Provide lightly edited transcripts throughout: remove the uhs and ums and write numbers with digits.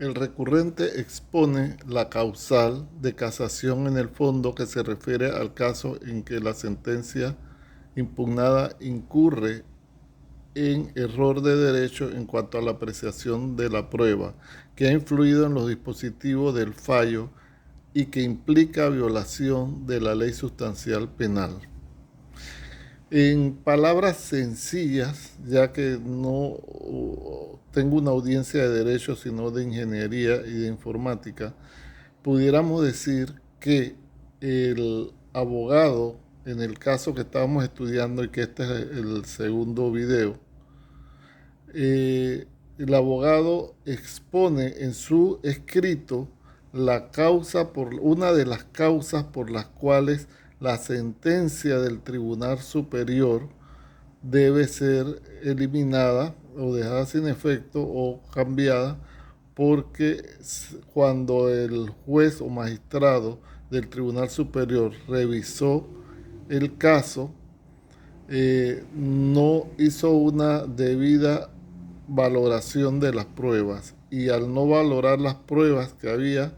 El recurrente expone la causal de casación en el fondo que se refiere al caso en que la sentencia impugnada incurre en error de derecho en cuanto a la apreciación de la prueba, que ha influido en los dispositivos del fallo y que implica violación de la ley sustancial penal. En palabras sencillas, ya que no tengo una audiencia de derecho, sino de ingeniería y de informática, pudiéramos decir que el abogado, en el caso que estábamos estudiando y que este es el segundo video, el abogado expone en su escrito la causa por una de las causas por las cuales la sentencia del Tribunal Superior debe ser eliminada o dejada sin efecto o cambiada porque cuando el juez o magistrado del Tribunal Superior revisó el caso, no hizo una debida valoración de las pruebas y al no valorar las pruebas que había,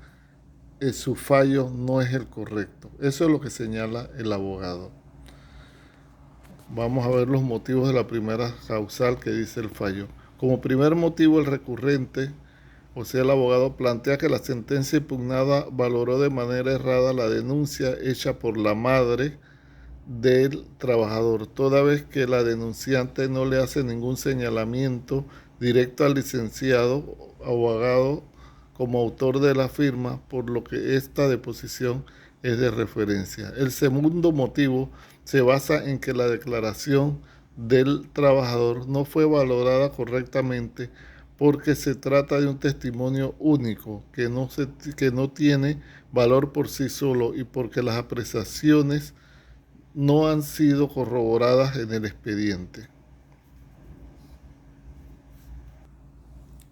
su fallo no es el correcto. Eso es lo que señala el abogado. Vamos a ver los motivos de la primera causal que dice el fallo. Como primer motivo, el recurrente, o sea, el abogado, plantea que la sentencia impugnada valoró de manera errada la denuncia hecha por la madre del trabajador, toda vez que la denunciante no le hace ningún señalamiento directo al licenciado abogado como autor de la firma, por lo que esta deposición es de referencia. El segundo motivo se basa en que la declaración del trabajador no fue valorada correctamente porque se trata de un testimonio único que no tiene valor por sí solo y porque las apreciaciones no han sido corroboradas en el expediente.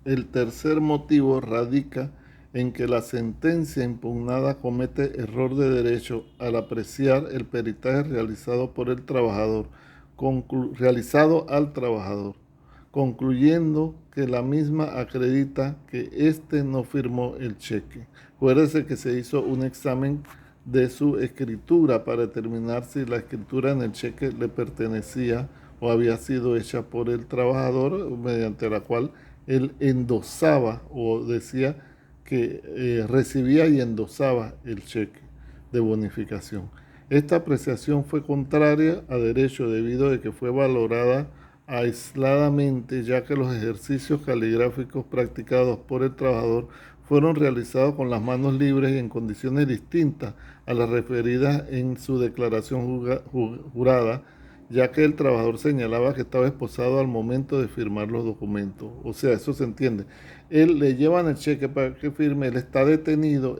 El tercer motivo radica en que la sentencia impugnada comete error de derecho al apreciar el peritaje realizado por el trabajador, realizado al trabajador, concluyendo que la misma acredita que éste no firmó el cheque. Acuérdese que se hizo un examen de su escritura para determinar si la escritura en el cheque le pertenecía o había sido hecha por el trabajador, mediante la cual él endosaba o decía que recibía y endosaba el cheque de bonificación. Esta apreciación fue contraria a derecho debido a que fue valorada aisladamente, ya que los ejercicios caligráficos practicados por el trabajador fueron realizados con las manos libres y en condiciones distintas a las referidas en su declaración jurada, ya que el trabajador señalaba que estaba esposado al momento de firmar los documentos. O sea, eso se entiende. Él le llevan el cheque para que firme, él está detenido,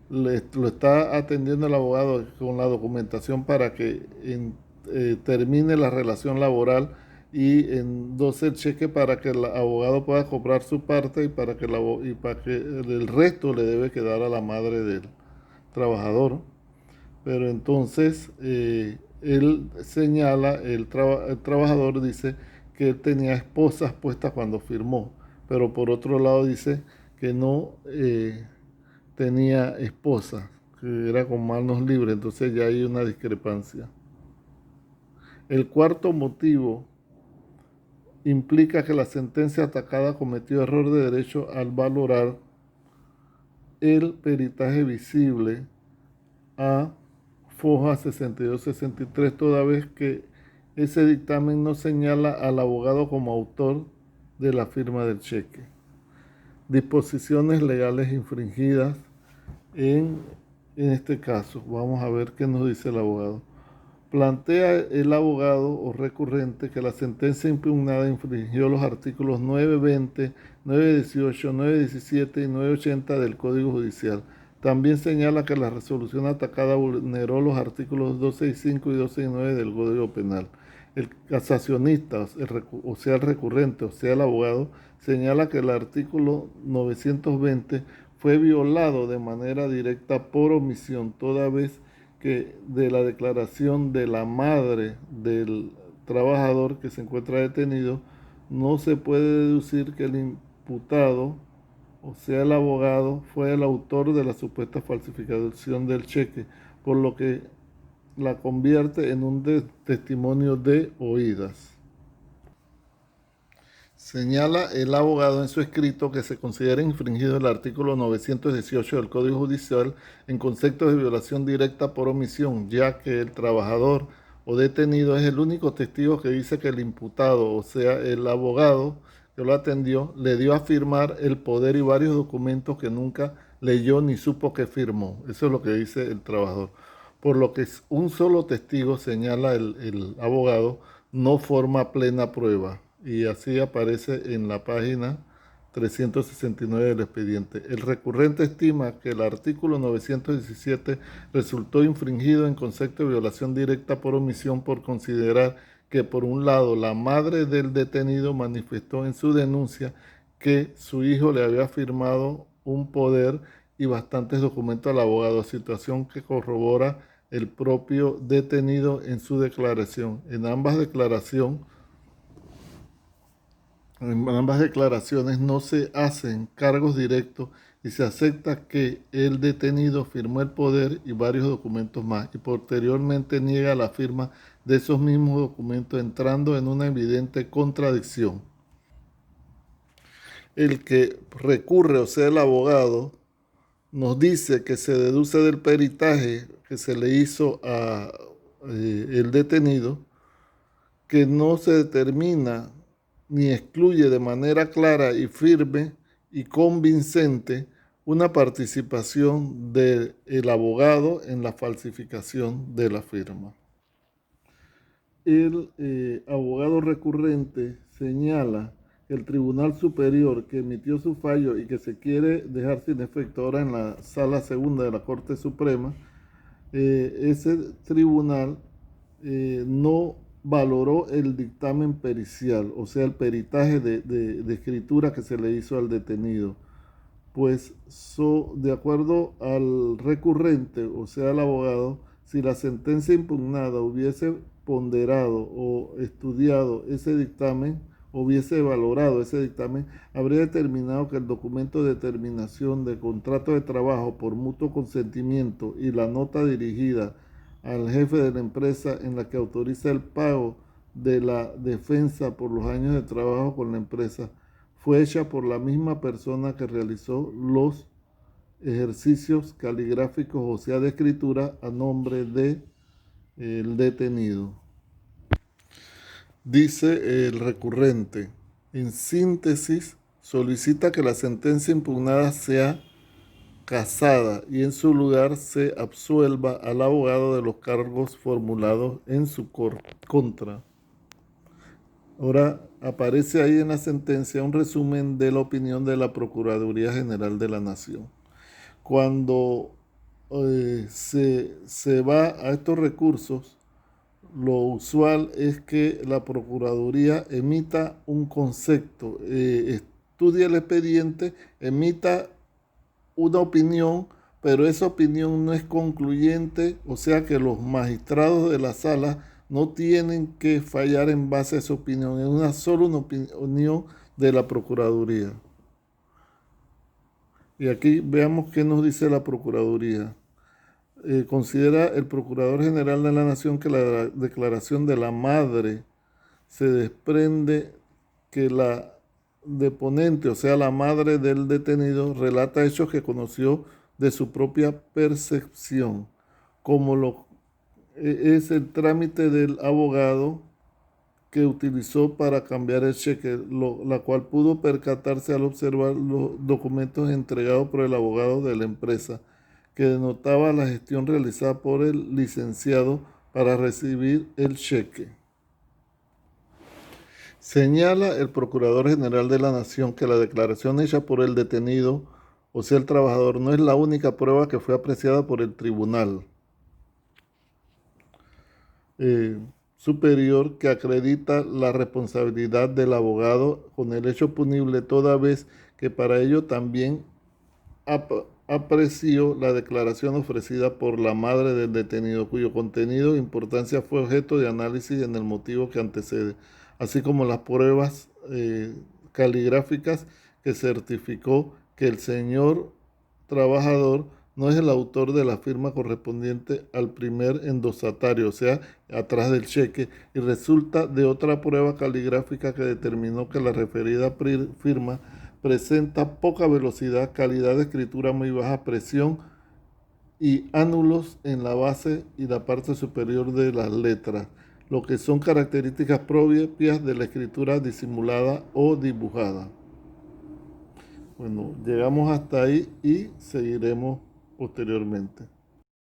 lo está atendiendo el abogado con la documentación para que termine la relación laboral y endose el cheque para que el abogado pueda cobrar su parte y para que el resto le debe quedar a la madre del trabajador. Pero entonces él señala, el trabajador dice que él tenía esposas puestas cuando firmó, pero por otro lado dice que no tenía esposas, que era con manos libres, entonces ya hay una discrepancia. El cuarto motivo implica que la sentencia atacada cometió error de derecho al valorar el peritaje visible a Foja 62-63, toda vez que ese dictamen no señala al abogado como autor de la firma del cheque. Disposiciones legales infringidas en este caso. Vamos a ver qué nos dice el abogado. Plantea el abogado o recurrente que la sentencia impugnada infringió los artículos 920, 918, 917 y 980 del Código Judicial. También señala que la resolución atacada vulneró los artículos 265 y 269 del Código Penal. El casacionista, o sea el recurrente, o sea el abogado, señala que el artículo 920 fue violado de manera directa por omisión, toda vez que de la declaración de la madre del trabajador que se encuentra detenido no se puede deducir que el imputado o sea el abogado, fue el autor de la supuesta falsificación del cheque, por lo que la convierte en un testimonio de oídas. Señala el abogado en su escrito que se considera infringido el artículo 918 del Código Judicial en conceptos de violación directa por omisión, ya que el trabajador o detenido es el único testigo que dice que el imputado, o sea, el abogado que lo atendió, le dio a firmar el poder y varios documentos que nunca leyó ni supo que firmó. Eso es lo que dice el trabajador. Por lo que un solo testigo, señala el abogado, no forma plena prueba. Y así aparece en la página 369 del expediente. El recurrente estima que el artículo 917 resultó infringido en concepto de violación directa por omisión por considerar que, por un lado, la madre del detenido manifestó en su denuncia que su hijo le había firmado un poder y bastantes documentos al abogado, situación que corrobora el propio detenido en su declaración. En ambas declaraciones no se hacen cargos directos y se acepta que el detenido firmó el poder y varios documentos más y posteriormente niega la firma de esos mismos documentos, entrando en una evidente contradicción. El que recurre, o sea, el abogado, nos dice que se deduce del peritaje que se le hizo a el detenido que no se determina ni excluye de manera clara y firme y convincente una participación del abogado en la falsificación de la firma. El abogado recurrente señala que el Tribunal Superior que emitió su fallo y que se quiere dejar sin efecto ahora en la Sala Segunda de la Corte Suprema, ese tribunal no valoró el dictamen pericial, o sea, el peritaje de escritura que se le hizo al detenido. Pues de acuerdo al recurrente, o sea, al abogado, si la sentencia impugnada hubiese ponderado o estudiado ese dictamen, hubiese valorado ese dictamen, habría determinado que el documento de determinación de contrato de trabajo por mutuo consentimiento y la nota dirigida al jefe de la empresa en la que autoriza el pago de la defensa por los años de trabajo con la empresa fue hecha por la misma persona que realizó los ejercicios caligráficos, o sea, de escritura a nombre de el detenido. Dice el recurrente, en síntesis, solicita que la sentencia impugnada sea casada y en su lugar se absuelva al abogado de los cargos formulados en su contra. Ahora aparece ahí en la sentencia un resumen de la opinión de la Procuraduría General de la Nación. Cuando se va a estos recursos, lo usual es que la Procuraduría emita un concepto, estudie el expediente, emita una opinión, pero esa opinión no es concluyente, o sea que los magistrados de la sala no tienen que fallar en base a esa opinión, es una opinión de la Procuraduría. Y aquí veamos qué nos dice la Procuraduría. Considera el Procurador General de la Nación que la declaración de la madre se desprende que la deponente, o sea, la madre del detenido, relata hechos que conoció de su propia percepción, como es el trámite del abogado que utilizó para cambiar el cheque, la cual pudo percatarse al observar los documentos entregados por el abogado de la empresa, que denotaba la gestión realizada por el licenciado para recibir el cheque. Señala el Procurador General de la Nación que la declaración hecha por el detenido, o sea, el trabajador, no es la única prueba que fue apreciada por el tribunal superior que acredita la responsabilidad del abogado con el hecho punible, toda vez que para ello también apreció la declaración ofrecida por la madre del detenido, cuyo contenido e importancia fue objeto de análisis en el motivo que antecede, así como las pruebas caligráficas que certificó que el señor trabajador no es el autor de la firma correspondiente al primer endosatario, o sea, atrás del cheque, y resulta de otra prueba caligráfica que determinó que la referida firma presenta poca velocidad, calidad de escritura muy baja, presión y ánulos en la base y la parte superior de las letras, lo que son características propias de la escritura disimulada o dibujada. Bueno, llegamos hasta ahí y seguiremos posteriormente.